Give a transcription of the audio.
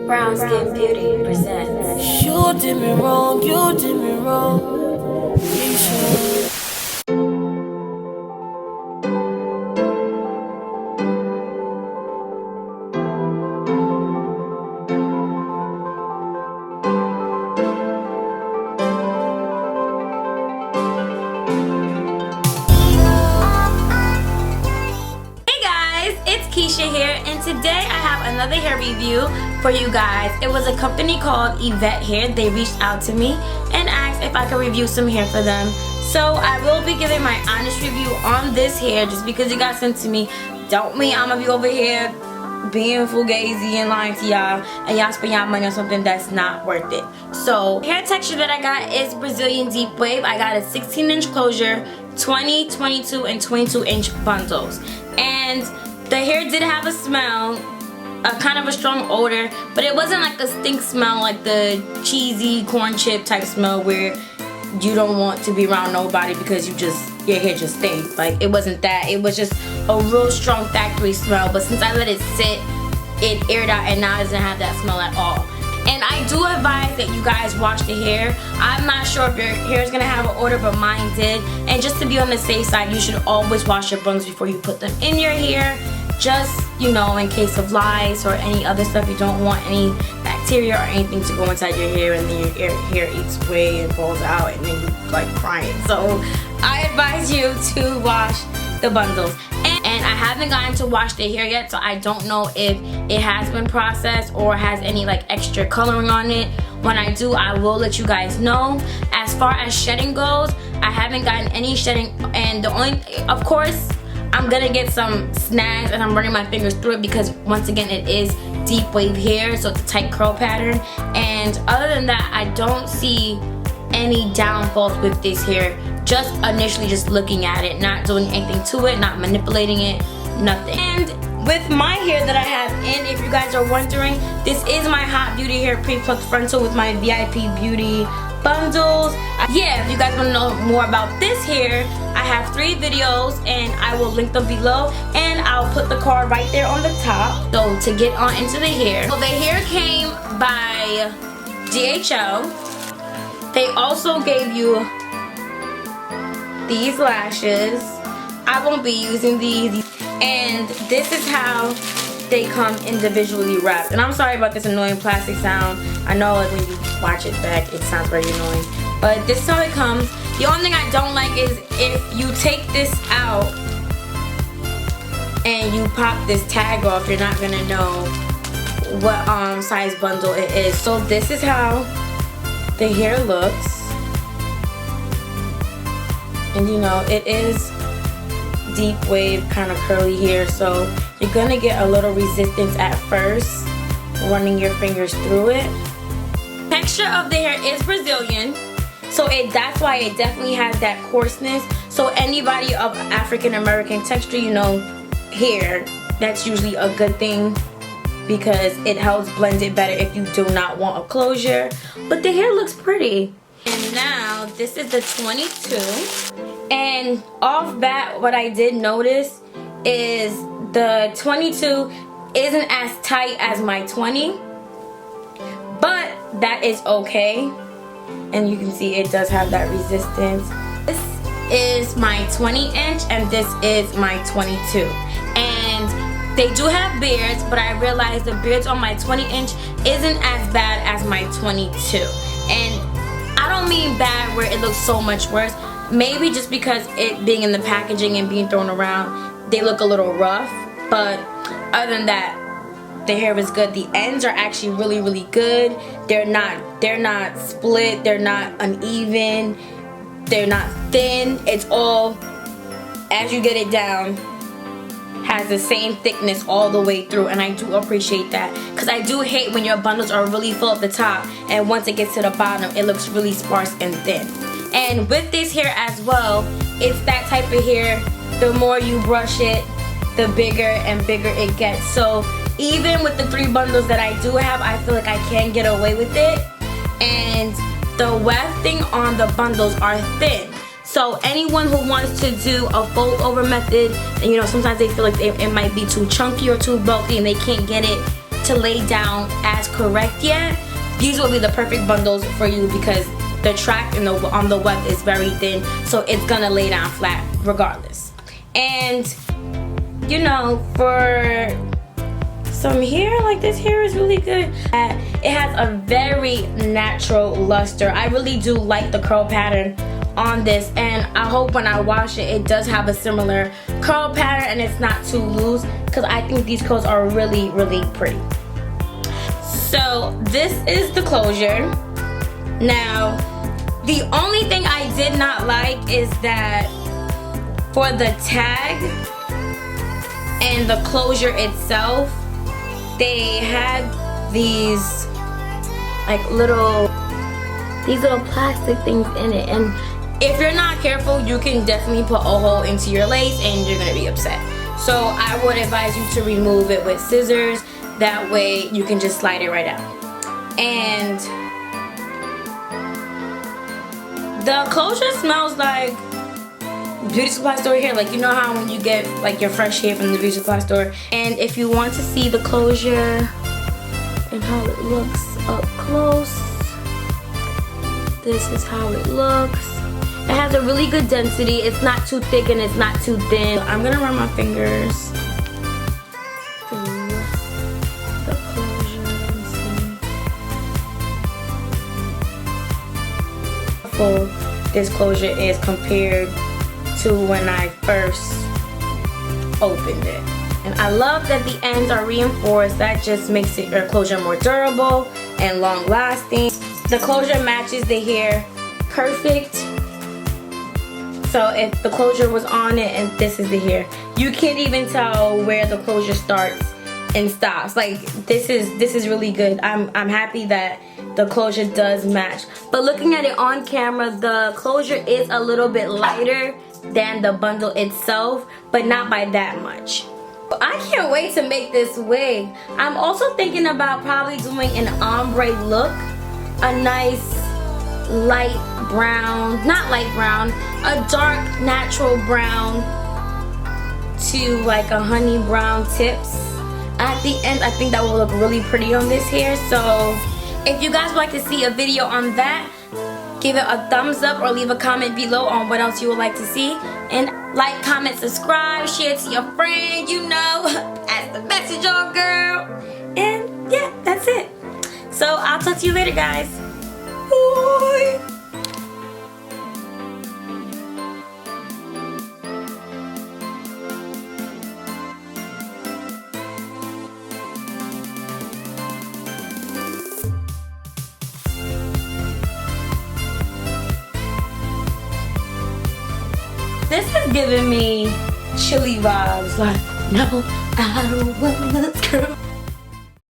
Brownskin Beauty presents. You did me wrong, you did me wrong. Intial. Here, and today I have another hair review for you guys. It was a company called EVET Hair. They reached out to me and asked if I could review some hair for them. So I will be giving my honest review on this hair just because it got sent to me. Don't mean I'm gonna be over here being fugazi and lying to y'all and y'all spend y'all money on something that's not worth it. So hair texture that I got is Brazilian deep wave. I got a 16-inch closure, 20, 22, and 22-inch bundles. And the hair did have a smell, a kind of a strong odor, but it wasn't like a stink smell like the cheesy corn chip type smell where you don't want to be around nobody because your hair just stinks. Like, it wasn't that. It was just a real strong factory smell, but since I let it sit, it aired out and now it doesn't have that smell at all. And I do advise that you guys wash the hair. I'm not sure if your hair is going to have an odor, but mine did. And just to be on the safe side, you should always wash your bundles before you put them in your hair. Just, you know, in case of lice or any other stuff, you don't want any bacteria or anything to go inside your hair and then your hair eats away and falls out and then you like crying. So I advise you to wash the bundles. And I haven't gotten to wash the hair yet, so I don't know if it has been processed or has any like extra coloring on it. When I do, I will let you guys know. As far as shedding goes, I haven't gotten any shedding, and the only, of course, I'm gonna get some snags and I'm running my fingers through it because once again it is deep wave hair, so it's a tight curl pattern. And other than that, I don't see any downfalls with this hair. Just initially just looking at it, not doing anything to it, not manipulating it, nothing. And with my hair that I have in, if you guys are wondering, this is my Hot Beauty hair pre-plucked frontal with my VIP Beauty bundles. Yeah, if you guys want to know more about this hair, I have 3 videos and I will link them below and I'll put the card right there on the top. So to get on into the hair. So the hair came by DHL. They also gave you these lashes. I won't be using these. And this is how they come individually wrapped. And I'm sorry about this annoying plastic sound. I know like when you watch it back, it sounds very annoying. But this is how it comes. The only thing I don't like is if you take this out and you pop this tag off, you're not gonna know what size bundle it is. So this is how the hair looks. And you know, it is deep wave, kind of curly hair, so you're gonna get a little resistance at first running your fingers through it. Texture of the hair is Brazilian, so that's why it definitely has that coarseness. So anybody of African American texture, you know, hair, that's usually a good thing because it helps blend it better if you do not want a closure. But the hair looks pretty. And now this is the 22. And off bat, what I did notice is the 22 isn't as tight as my 20, but that is okay. And you can see it does have that resistance. This is my 20-inch and this is my 22. And they do have beards, but I realized the beards on my 20-inch isn't as bad as my 22. And I don't mean bad where it looks so much worse. Maybe just because it being in the packaging and being thrown around, they look a little rough. But other than that, the hair is good. The ends are actually really, really good. They're not split. They're not uneven. They're not thin. It's all, as you get it down, has the same thickness all the way through, and I do appreciate that because I do hate when your bundles are really full at the top and once it gets to the bottom it looks really sparse and thin. And with this hair as well, it's that type of hair, the more you brush it, the bigger and bigger it gets. So even with the 3 bundles that I do have, I feel like I can get away with it. And the wefting on the bundles are thin. So anyone who wants to do a fold over method, and you know, sometimes they feel like it might be too chunky or too bulky and they can't get it to lay down as correct yet, these will be the perfect bundles for you because the track on the weft is very thin, so it's gonna lay down flat regardless. And you know, for some hair, like this hair is really good. It has a very natural luster. I really do like the curl pattern on this, and I hope when I wash it, it does have a similar curl pattern and it's not too loose, because I think these curls are really, really pretty. So this is the closure. Now, the only thing I did not like is that for the tag and the closure itself, they had these like little plastic things in it, and if you're not careful, you can definitely put a hole into your lace and you're gonna be upset. So I would advise you to remove it with scissors. That way you can just slide it right out. And the closure smells like beauty supply store hair. Like, you know how when you get like your fresh hair from the beauty supply store. And if you want to see the closure and how it looks up close, this is how it looks. It has a really good density. It's not too thick and it's not too thin. I'm gonna run my fingers through the closure and see how full this closure is compared to when I first opened it. And I love that the ends are reinforced. That just makes your closure more durable and long lasting. The closure matches the hair perfect. So if the closure was on it and this is the hair, you can't even tell where the closure starts and stops. Like, this is really good. I'm happy that the closure does match. But looking at it on camera, the closure is a little bit lighter than the bundle itself, but not by that much. I can't wait to make this wig. I'm also thinking about probably doing an ombre look, a nice light brown, not light brown, a dark natural brown to like a honey brown tips at the end. I think that will look really pretty on this hair. So if you guys would like to see a video on that, give it a thumbs up or leave a comment below on what else you would like to see. And like, comment, subscribe, share it to your friend, you know, as the message on girl. And yeah, that's it. So I'll talk to you later, guys. Bye. This is giving me chilly vibes, like, no, I don't want this girl.